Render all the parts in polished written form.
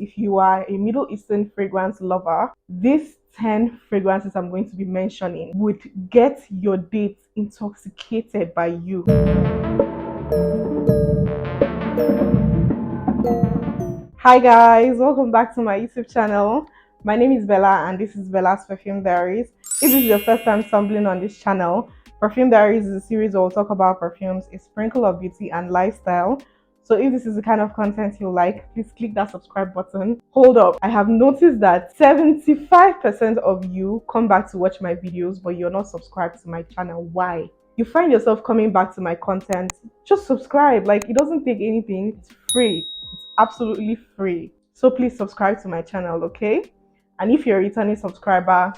If you are a Middle Eastern fragrance lover, these 10 fragrances I'm going to be mentioning would get your date intoxicated by you. Hi guys, welcome back to my YouTube channel. My name is Bella and this is Bella's Perfume Diaries. If this is your first time stumbling on this channel, Perfume Diaries is a series where we'll talk about perfumes, a sprinkle of beauty and lifestyle. So if this is the kind of content you like, please click that subscribe button. Hold up, I have noticed that 75% of you come back to watch my videos, but you're not subscribed to my channel. Why? You find yourself coming back to my content, just subscribe. Like, it doesn't take anything, it's free. It's absolutely free. So please subscribe to my channel, okay? And if you're a returning subscriber,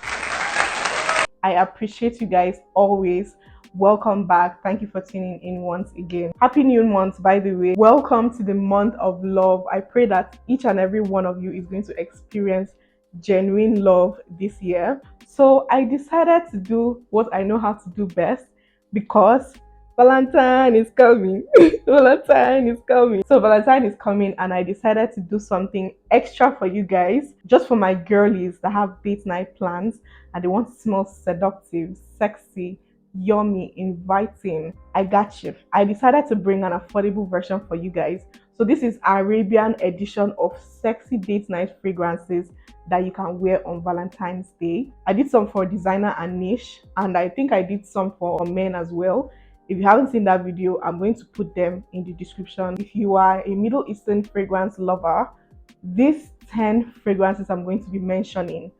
I appreciate you guys always. Welcome back. Thank you for tuning in once again. Happy new month, by the way. Welcome to the month of love. I pray that each and every one of you is going to experience genuine love this year. So I decided to do what I know how to do best, because Valentine is coming. Valentine is coming. So Valentine is coming and I decided to do something extra for you guys, just for my girlies that have date night plans and they want to smell seductive, sexy, yummy, inviting. I got you. I decided to bring an affordable version for you guys. So this is Arabian edition of sexy date night fragrances that you can wear on Valentine's Day. I did some for designer and niche, and I think I did some for men as well. If you haven't seen that video, I'm going to put them in the description. If you are a Middle Eastern fragrance lover, these 10 fragrances I'm going to be mentioning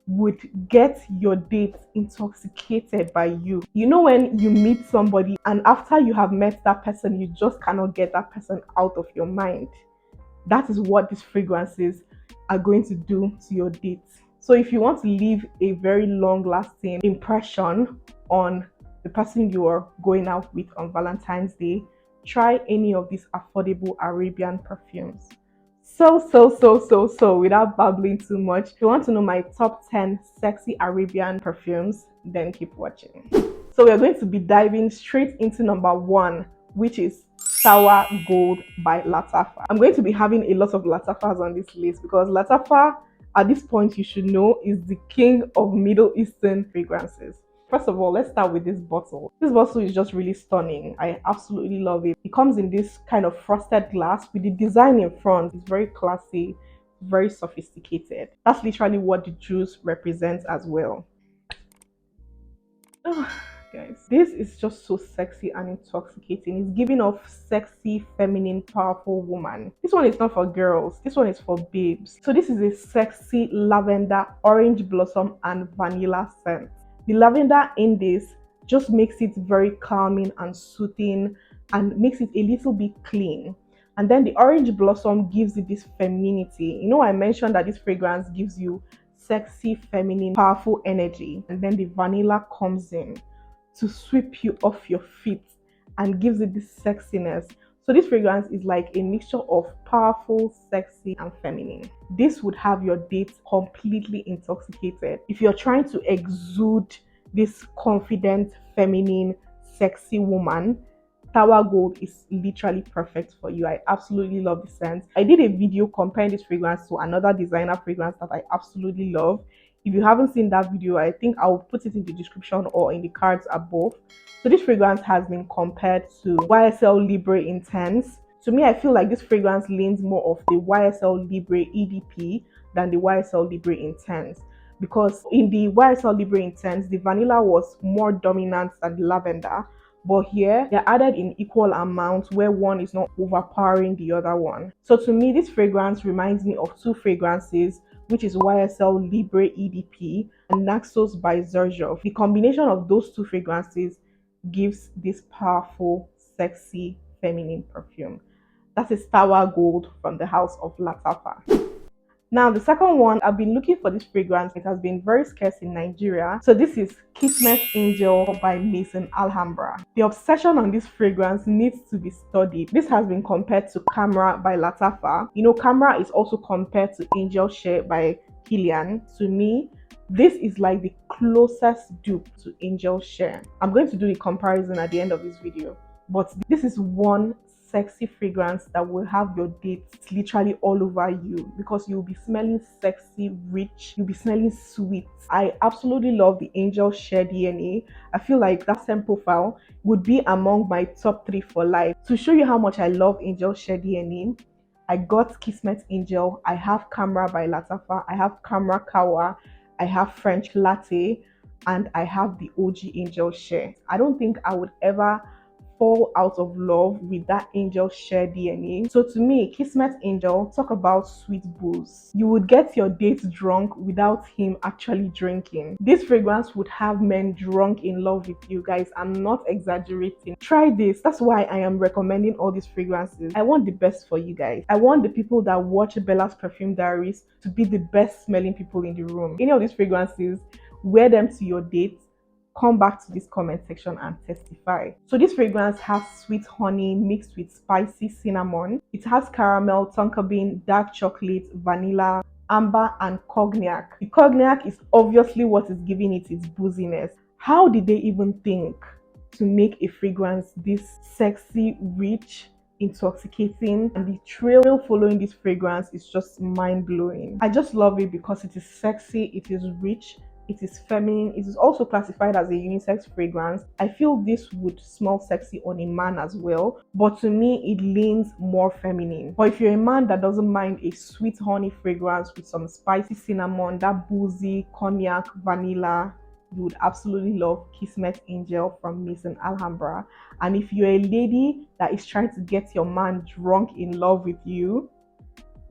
would get your date intoxicated by you. You know, when you meet somebody and after you have met that person, you just cannot get that person out of your mind. That is what these fragrances are going to do to your date. So if you want to leave a very long lasting impression on the person you are going out with on Valentine's Day, try any of these affordable Arabian perfumes. So, without babbling too much, if you want to know my top 10 sexy Arabian perfumes, then keep watching. So we're going to be diving straight into number 1, which is Sour Gold by Lattafa. I'm going to be having a lot of Lattafas on this list because Lattafa, at this point you should know, is the king of Middle Eastern fragrances. First of all, let's start with this bottle. This bottle is just really stunning. I absolutely love it. It comes in this kind of frosted glass with the design in front. It's very classy, very sophisticated. That's literally what the juice represents as well. Oh, guys, this is just so sexy and intoxicating. It's giving off sexy, feminine, powerful woman. This one is not for girls. This one is for babes. So this is a sexy lavender, orange blossom, and vanilla scent. The lavender in this just makes it very calming and soothing and makes it a little bit clean. And then the orange blossom gives it this femininity. You know, I mentioned that this fragrance gives you sexy, feminine, powerful energy. And then the vanilla comes in to sweep you off your feet and gives it this sexiness. So this fragrance is like a mixture of powerful, sexy, and feminine. This would have your date completely intoxicated. If you're trying to exude this confident, feminine, sexy woman, Sour Gold is literally perfect for you. I absolutely love the scent. I did a video comparing this fragrance to another designer fragrance that I absolutely love. If you haven't seen that video, I think I'll put it in the description or in the cards above. So this fragrance has been compared to YSL Libre Intense. To me, I feel like this fragrance leans more of the YSL Libre EDP than the YSL Libre Intense, because in the YSL Libre Intense, the vanilla was more dominant than the lavender. But here, they're added in equal amounts where one is not overpowering the other one. So to me, this fragrance reminds me of two fragrances, which is YSL Libre EDP and Naxos by Xerjoff. The combination of those two fragrances gives this powerful, sexy, feminine perfume. That is Sour Gold from the house of Lattafa. Now, the second one, I've been looking for this fragrance. It has been very scarce in Nigeria. So this is Kissmas Angel by Maison Alhambra. The obsession on this fragrance needs to be studied. This has been compared to Camera by Lattafa. You know, Camera is also compared to Angel Share by Kilian. To me, this is like the closest dupe to Angel Share. I'm going to do the comparison at the end of this video. But this is one sexy fragrance that will have your dates literally all over you, because you'll be smelling sexy, rich, you'll be smelling sweet. I absolutely love the Angel Share DNA. I feel like that scent profile would be among my top 3 for life. To show you how much I love Angel Share DNA, I got Kissmas Angel, I have Camera by Latafa, I have Camera Kawa, I have French Latte, and I have the OG Angel Share. I don't think I would ever fall out of love with that Angel Share DNA. So to me, Kissmas Angel, talk about sweet booze. You would get your date drunk without him actually drinking. This fragrance would have men drunk in love with you guys. I'm not exaggerating. Try this. That's why I am recommending all these fragrances. I want the best for you guys. I want the people that watch Bella's Perfume Diaries to be the best smelling people in the room. Any of these fragrances, wear them to your date, come back to this comment section and testify. So this fragrance has sweet honey mixed with spicy cinnamon. It has caramel, tonka bean, dark chocolate, vanilla, amber, and cognac. The cognac is obviously what is giving it its booziness. How did they even think to make a fragrance this sexy, rich, intoxicating? And the trail following this fragrance is just mind-blowing. I just love it because it is sexy, it is rich, it is feminine. It is also classified as a unisex fragrance. I feel this would smell sexy on a man as well, but to me it leans more feminine. But if you're a man that doesn't mind a sweet honey fragrance with some spicy cinnamon, that boozy cognac, vanilla, you would absolutely love Kissmas Angel from Maison Alhambra. And if you're a lady that is trying to get your man drunk in love with you,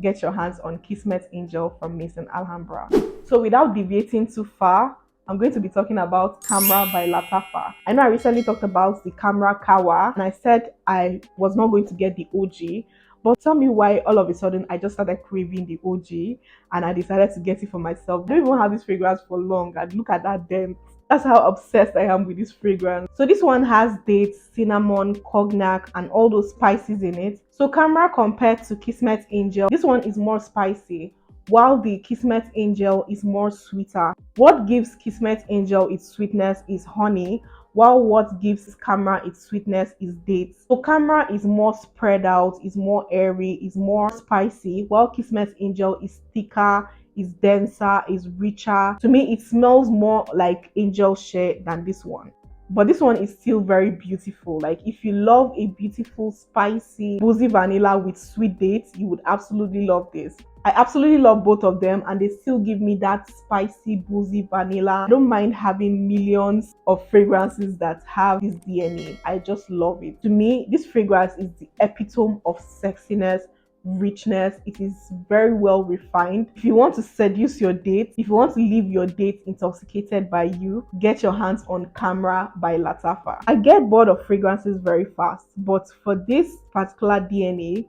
get your hands on Kissmas Angel from Maison Alhambra. So without deviating too far, I'm going to be talking about Camera by Latafa. I know I recently talked about the Camera Kawa and I said I was not going to get the OG, but tell me why all of a sudden I just started craving the OG and I decided to get it for myself. I don't even have this fragrance for long, and look at that dent. That's how obsessed I am with this fragrance. So this one has dates, cinnamon, cognac, and all those spices in it. So Camera, compared to Kissmas Angel, this one is more spicy, while the Kissmas Angel is more sweeter. What gives Kissmas Angel its sweetness is honey, while what gives Camera its sweetness is dates. So Camera is more spread out, is more airy, is more spicy, while Kissmas Angel is thicker, is denser, is richer. To me, it smells more like Angel Share than this one. But this one is still very beautiful. Like, if you love a beautiful, spicy, boozy vanilla with sweet dates, you would absolutely love this. I absolutely love both of them, and they still give me that spicy, boozy vanilla. I don't mind having millions of fragrances that have this DNA. I just love it. To me, this fragrance is the epitome of sexiness, richness. It is very well refined. If you want to seduce your date, if you want to leave your date intoxicated by you, get your hands on Camera by Latafa. I get bored of fragrances very fast, but for this particular DNA,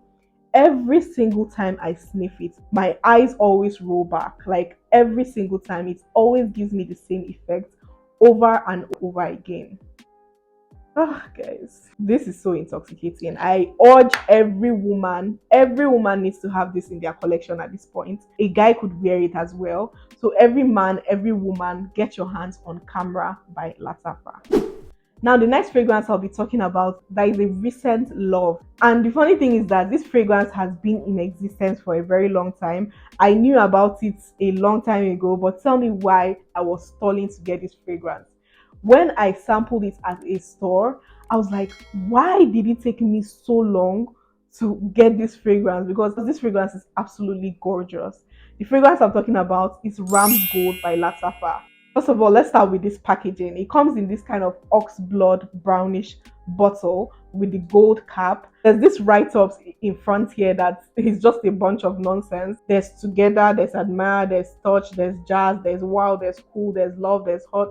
every single time I sniff it, my eyes always roll back. Like, every single time, it always gives me the same effect over and over again. Oh, guys, this is so intoxicating. I urge every woman needs to have this in their collection at this point. A guy could wear it as well. So every man, every woman, get your hands on Camera by Latafa. Now, the next fragrance I'll be talking about, that is a recent love. And the funny thing is that this fragrance has been in existence for a very long time. I knew about it a long time ago, but tell me why I was stalling to get this fragrance. When I sampled it at a store, I was like, why did it take me so long to get this fragrance? Because this fragrance is absolutely gorgeous. The fragrance I'm talking about is Ram's Gold by Latafa. First of all, let's start with this packaging. It comes in this kind of ox blood brownish bottle with the gold cap. There's this write-ups in front here that is just a bunch of nonsense. There's together, there's admire, there's touch, there's jazz, there's wow, there's cool, there's love, there's hot.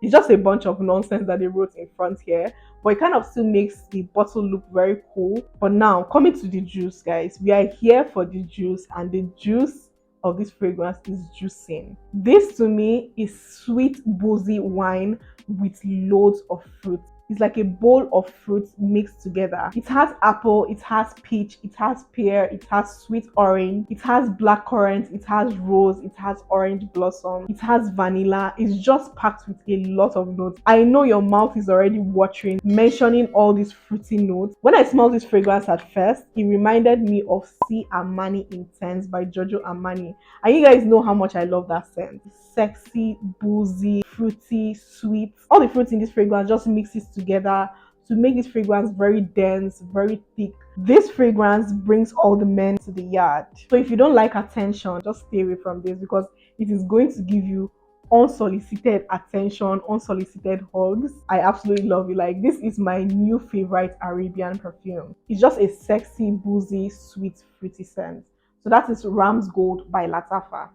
It's just a bunch of nonsense that they wrote in front here, but it kind of still makes the bottle look very cool. But now, coming to the juice, guys, we are here for the juice, and the juice of this fragrance is juicing. This to me is sweet, boozy wine with loads of fruit. It's like a bowl of fruits mixed together. It has apple, it has peach, it has pear, it has sweet orange, it has blackcurrant, it has rose, it has orange blossom, it has vanilla. It's just packed with a lot of notes. I know your mouth is already watering, mentioning all these fruity notes. When I smelled this fragrance at first, it reminded me of C. Armani Intense by Giorgio Armani. And you guys know how much I love that scent. Sexy, boozy, fruity, sweet. All the fruits in this fragrance just mixes together to make this fragrance very dense, very thick. This fragrance brings all the men to the yard. So if you don't like attention, just stay away from this because it is going to give you unsolicited attention, unsolicited hugs. I absolutely love it. Like, this is my new favorite Arabian perfume. It's just a sexy, boozy, sweet, fruity scent. So that is Ram's Gold by Latafa.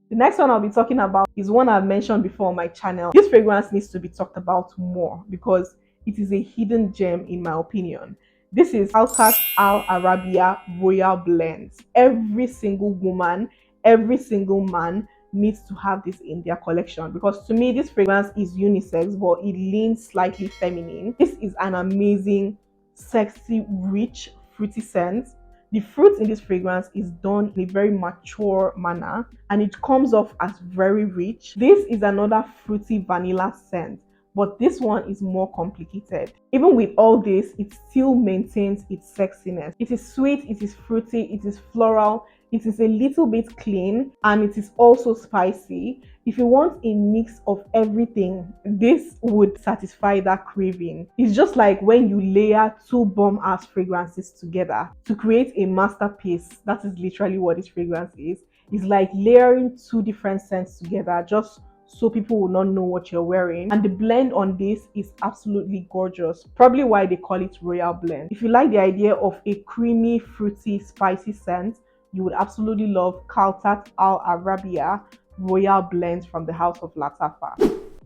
The next one I'll be talking about is one I've mentioned before on my channel. This fragrance needs to be talked about more because it is a hidden gem in my opinion. This is Altas Al Arabia Royal Blends. Every single woman, every single man needs to have this in their collection because to me this fragrance is unisex but it leans slightly feminine. This is an amazing, sexy, rich, fruity scent. The fruit in this fragrance is done in a very mature manner and it comes off as very rich. This is another fruity vanilla scent, but this one is more complicated. Even with all this, it still maintains its sexiness. It is sweet, it is fruity, it is floral, it is a little bit clean, and it is also spicy. If you want a mix of everything, this would satisfy that craving. It's just like when you layer two bomb-ass fragrances together to create a masterpiece. That is literally what this fragrance is. It's like layering two different scents together just so people will not know what you're wearing. And the blend on this is absolutely gorgeous. Probably why they call it Royal Blend. If you like the idea of a creamy, fruity, spicy scent, you would absolutely love Kaltat Al Arabia Royal Blends from the house of Latafa.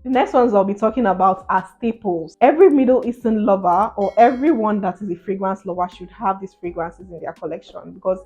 The next ones I'll be talking about are staples. Every Middle Eastern lover or everyone that is a fragrance lover should have these fragrances in their collection because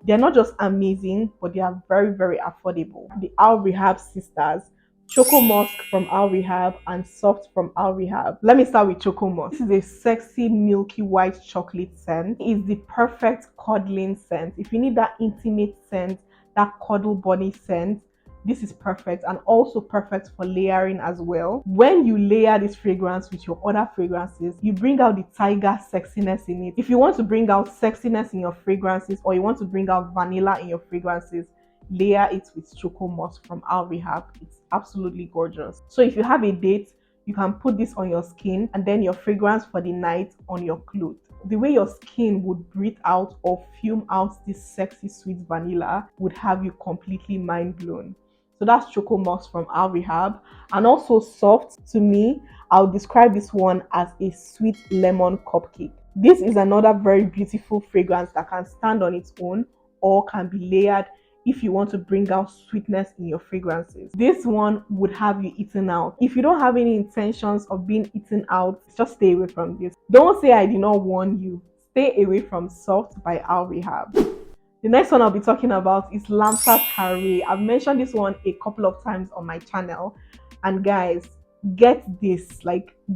they're not just amazing, but they are very, very affordable. The Al Rehab sisters, Choco Musk from Al Rehab and Soft from Al Rehab. Let me start with Choco Musk. This is a sexy milky white chocolate scent. It is the perfect cuddling scent. If you need that intimate scent, that cuddle body scent, this is perfect and also perfect for layering as well. When you layer this fragrance with your other fragrances, you bring out the tiger sexiness in it. If you want to bring out sexiness in your fragrances or you want to bring out vanilla in your fragrances, layer it with Choco Musk from Al Rehab. It's absolutely gorgeous. So if you have a date, you can put this on your skin and then your fragrance for the night on your clothes. The way your skin would breathe out or fume out this sexy sweet vanilla would have you completely mind blown. So that's Choco Musk from Al Rehab. And also Soft, to me, I'll describe this one as a sweet lemon cupcake. This is another very beautiful fragrance that can stand on its own or can be layered if you want to bring out sweetness in your fragrances. This one would have you eaten out. If you don't have any intentions of being eaten out, just stay away from this. Don't say I did not warn you. Stay away from Soft by Al Rehab. The next one I'll be talking about is Lamsat Hara. I've mentioned this one a couple of times on my channel. And guys, get this.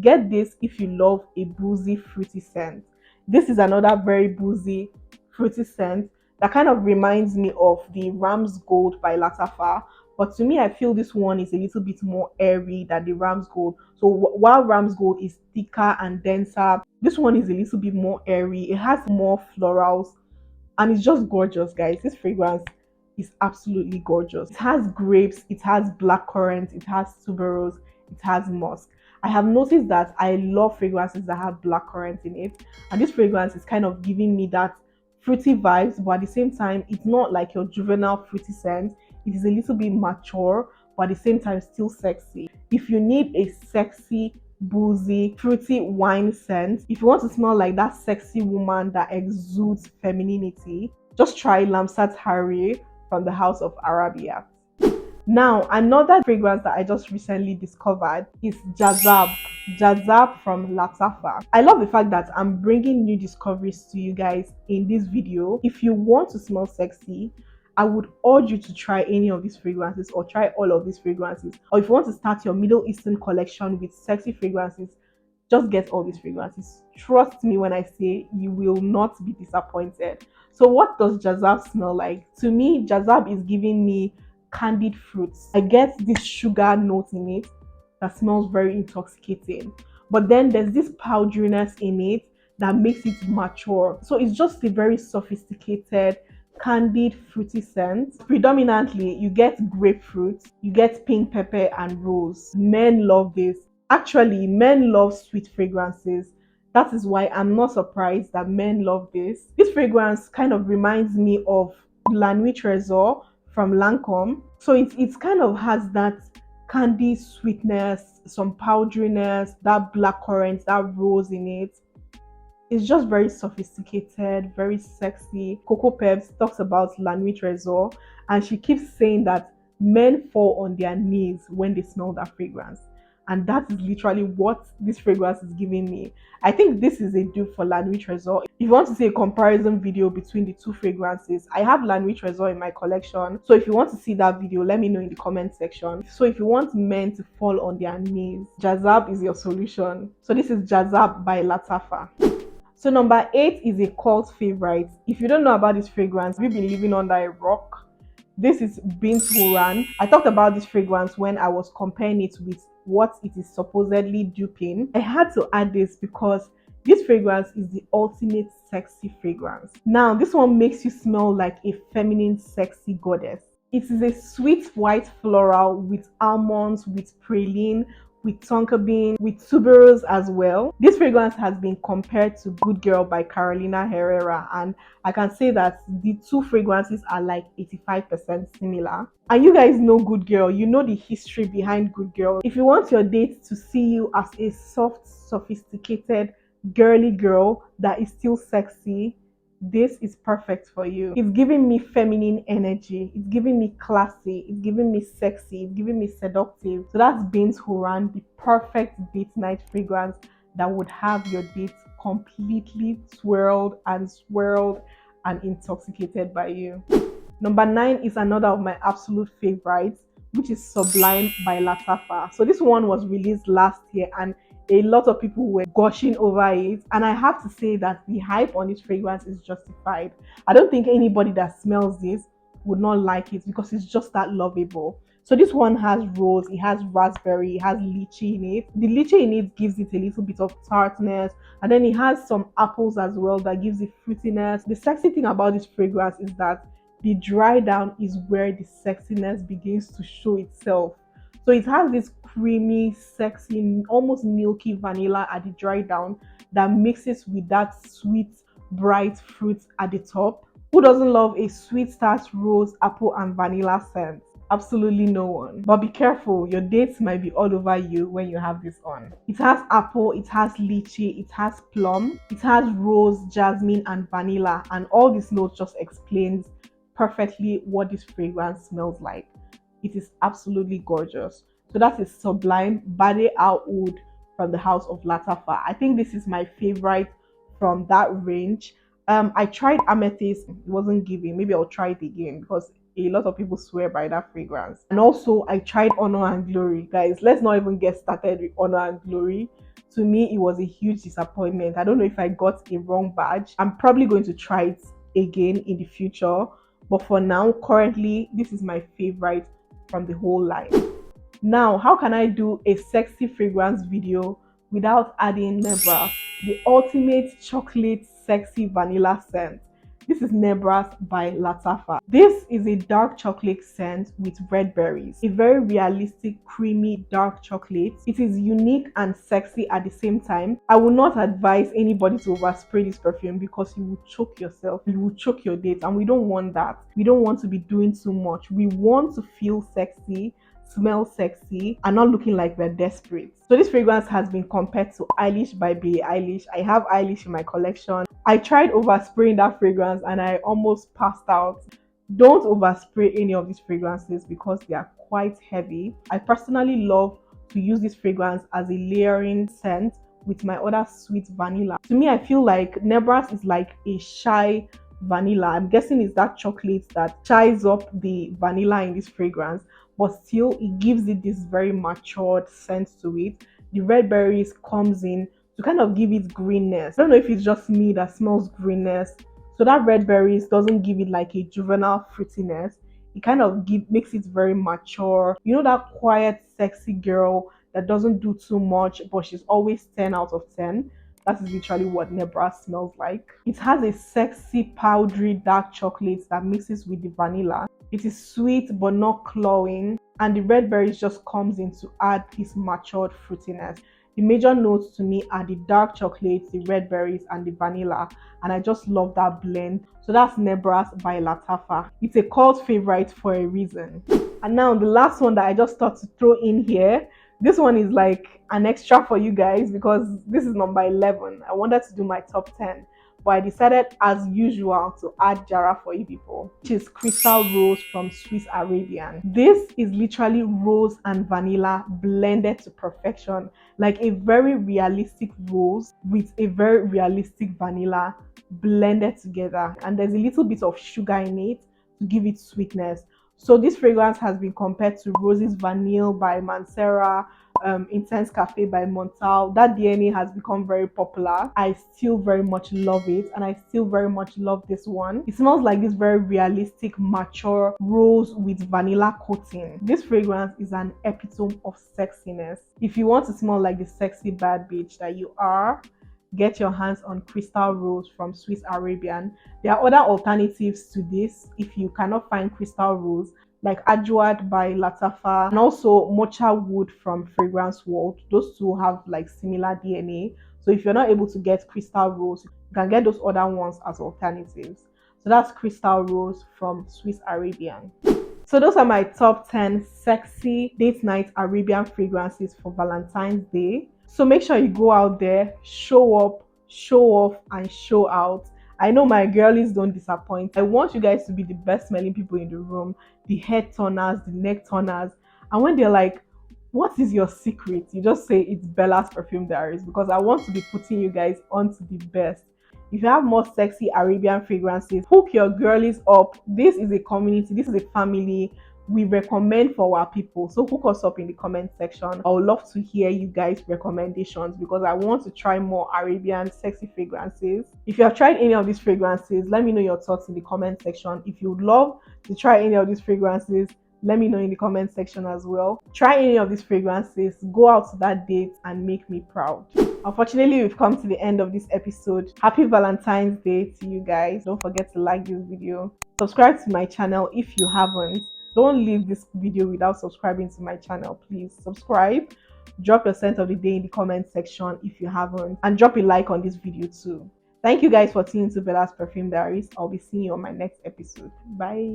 Get this if you love a boozy, fruity scent. This is another very boozy, fruity scent that kind of reminds me of the Ram's Gold by Latafa. But to me, I feel this one is a little bit more airy than the Ram's Gold. So while Ram's Gold is thicker and denser, this one is a little bit more airy. It has more florals. And it's just gorgeous, guys. This fragrance is absolutely gorgeous. It has grapes, it has blackcurrant, it has tuberose, it has musk. I have noticed that I love fragrances that have blackcurrant in it. And this fragrance is kind of giving me that fruity vibes, but at the same time, it's not like your juvenile fruity scent. It is a little bit mature, but at the same time, still sexy. If you need a sexy, boozy, fruity wine scent, if you want to smell like that sexy woman that exudes femininity, just try Lamsat Hara from the house of Arabia. Now, another fragrance that I just recently discovered is Jazab. Jazab from Latafa. I love the fact that I'm bringing new discoveries to you guys in this video. If you want to smell sexy, I would urge you to try any of these fragrances or try all of these fragrances. Or if you want to start your Middle Eastern collection with sexy fragrances, just get all these fragrances. Trust me when I say you will not be disappointed. So what does Jazab smell like? To me, Jazab is giving me candied fruits. I get this sugar note in it that smells very intoxicating. But then there's this powderiness in it that makes it mature. So it's just a very sophisticated, candied, fruity scent. Predominantly, you get grapefruit, you get pink pepper, and rose. Men love this. Actually, men love sweet fragrances. That is why I'm not surprised that men love this. This fragrance kind of reminds me of La Nuit Trésor from Lancome. So it kind of has that candy sweetness, some powderiness, that black currant, that rose in it. It's just very sophisticated, very sexy. Coco Peps talks about La Nuit Trésor, and she keeps saying that men fall on their knees when they smell that fragrance. And that is literally what this fragrance is giving me. I think this is a dupe for La Nuit Trésor. If you want to see a comparison video between the two fragrances, I have La Nuit Trésor in my collection. So if you want to see that video, let me know in the comment section. So if you want men to fall on their knees, Jazab is your solution. So this is Jazab by Latafa. So number 8 is a cult favorite. If you don't know about this fragrance, we've been living under a rock. This is Bint Horan. I talked about this fragrance when I was comparing it with what it is supposedly duping. I had to add this because this fragrance is the ultimate sexy fragrance. Now, this one makes you smell like a feminine, sexy goddess. It is a sweet white floral with almonds, with praline, with tonka bean, with tuberose as well. This fragrance has been compared to Good Girl by Carolina Herrera, and I can say that the two fragrances are like 85% similar. And you guys know Good Girl, you know the history behind Good Girl. If you want your date to see you as a soft, sophisticated, girly girl that is still sexy, this is perfect for you. It's giving me feminine energy, it's giving me classy, it's giving me sexy, it's giving me seductive. So that's Bint Horan, the perfect date night fragrance that would have your date completely swirled and intoxicated by you. Number 9 is another of my absolute favorites, which is Sublime by Latafa. So this one was released last year and a lot of people were gushing over it, and I have to say that the hype on this fragrance is justified. I don't think anybody that smells this would not like it because it's just that lovable. So this one has rose, it has raspberry, it has lychee in it. The lychee in it gives it a little bit of tartness, and then it has some apples as well that gives it fruitiness. The sexy thing about this fragrance is that the dry down is where the sexiness begins to show itself. So it has this creamy, sexy, almost milky vanilla at the dry down that mixes with that sweet, bright fruit at the top. Who doesn't love a sweet start rose, apple, and vanilla scent? Absolutely no one. But be careful, your dates might be all over you when you have this on. It has apple, it has lychee, it has plum, it has rose, jasmine, and vanilla, and all these notes just explains perfectly what this fragrance smells like. It is absolutely gorgeous. So that is Sublime Bade Oud from the house of Latafa. I think this is my favorite from that range. I tried Amethyst, it wasn't giving. Maybe I'll try it again because a lot of people swear by that fragrance. And also I tried Honor and Glory. Guys, let's not even get started with Honor and Glory. To me, it was a huge disappointment. I don't know if I got a wrong badge. I'm probably going to try it again in the future. But for now, currently, this is my favorite from the whole line. Now, how can I do a sexy fragrance video without adding Nebas, the ultimate chocolate sexy vanilla scent? This is Nebas by Latafa. This is a dark chocolate scent with red berries. A very realistic, creamy, dark chocolate. It is unique and sexy at the same time. I will not advise anybody to overspray this perfume because you will choke yourself. You will choke your date, and we don't want that. We don't want to be doing too much. We want to feel sexy, smell sexy, and not looking like we're desperate. So this fragrance has been compared to Eilish by Billie Eilish. I have Eilish in my collection. I tried overspraying that fragrance and I almost passed out. Don't overspray any of these fragrances because they are quite heavy. I personally love to use this fragrance as a layering scent with my other sweet vanilla. To me, I feel like Nebas is like a shy vanilla. I'm guessing it's that chocolate that shies up the vanilla in this fragrance, but still it gives it this very matured scent to it. The red berries comes in to kind of give it greenness. I don't know if it's just me that smells greenness. So that red berries doesn't give it like a juvenile fruitiness. It kind of makes it very mature. You know, that quiet, sexy girl that doesn't do too much, but she's always 10 out of 10. That is literally what Nebas smells like. It has a sexy, powdery dark chocolate that mixes with the vanilla. It is sweet but not cloying, and the red berries just comes in to add this matured fruitiness. The major notes to me are the dark chocolate, the red berries, and the vanilla, and I just love that blend. So that's Nebras by Latafa. It's a cult favorite for a reason. And now the last one that I just thought to throw in here. This one is like an extra for you guys because this is number 11. I wanted to do my top 10, but I decided as usual to add Jara for you people, which is Crystal Rose from Swiss Arabian. This is literally rose and vanilla blended to perfection, like a very realistic rose with a very realistic vanilla blended together, and there's a little bit of sugar in it to give it sweetness. So this fragrance has been compared to Rose's Vanille by Mancera, Intense Cafe by Montal. That DNA has become very popular. I still very much love it, and I still very much love this one. It smells like this very realistic, mature rose with vanilla coating. This fragrance is an epitome of sexiness. If you want to smell like the sexy bad bitch that you are, get your hands on Crystal Rose from Swiss Arabian. There are other alternatives to this if you cannot find Crystal Rose, like Adjouad by Latafa and also Mocha Wood from Fragrance World. Those two have like similar DNA. So if you're not able to get Crystal Rose, you can get those other ones as alternatives. So that's Crystal Rose from Swiss Arabian. So those are my top 10 sexy date night Arabian fragrances for Valentine's Day. So make sure you go out there, show up, show off, and show out. I know my girlies don't disappoint. I want you guys to be the best smelling people in the room, the head turners, the neck turners. And when they're like, what is your secret? You just say it's Bella's Perfume Diaries, because I want to be putting you guys onto the best. If you have more sexy Arabian fragrances, hook your girlies up. This is a community, this is a family. We recommend for our people. So hook us up in the comment section. I would love to hear you guys' recommendations because I want to try more Arabian sexy fragrances. If you have tried any of these fragrances, let me know your thoughts in the comment section. If you would love to try any of these fragrances, let me know in the comment section as well. Try any of these fragrances, go out to that date and make me proud. Unfortunately, we've come to the end of this episode. Happy Valentine's Day to you guys. Don't forget to like this video. Subscribe to my channel if you haven't. Don't leave this video without subscribing to my channel. Please subscribe. Drop your scent of the day in the comment section if you haven't, and drop a like on this video too. Thank you guys for tuning to Bella's Perfume Diaries. I'll be seeing you on my next episode. Bye.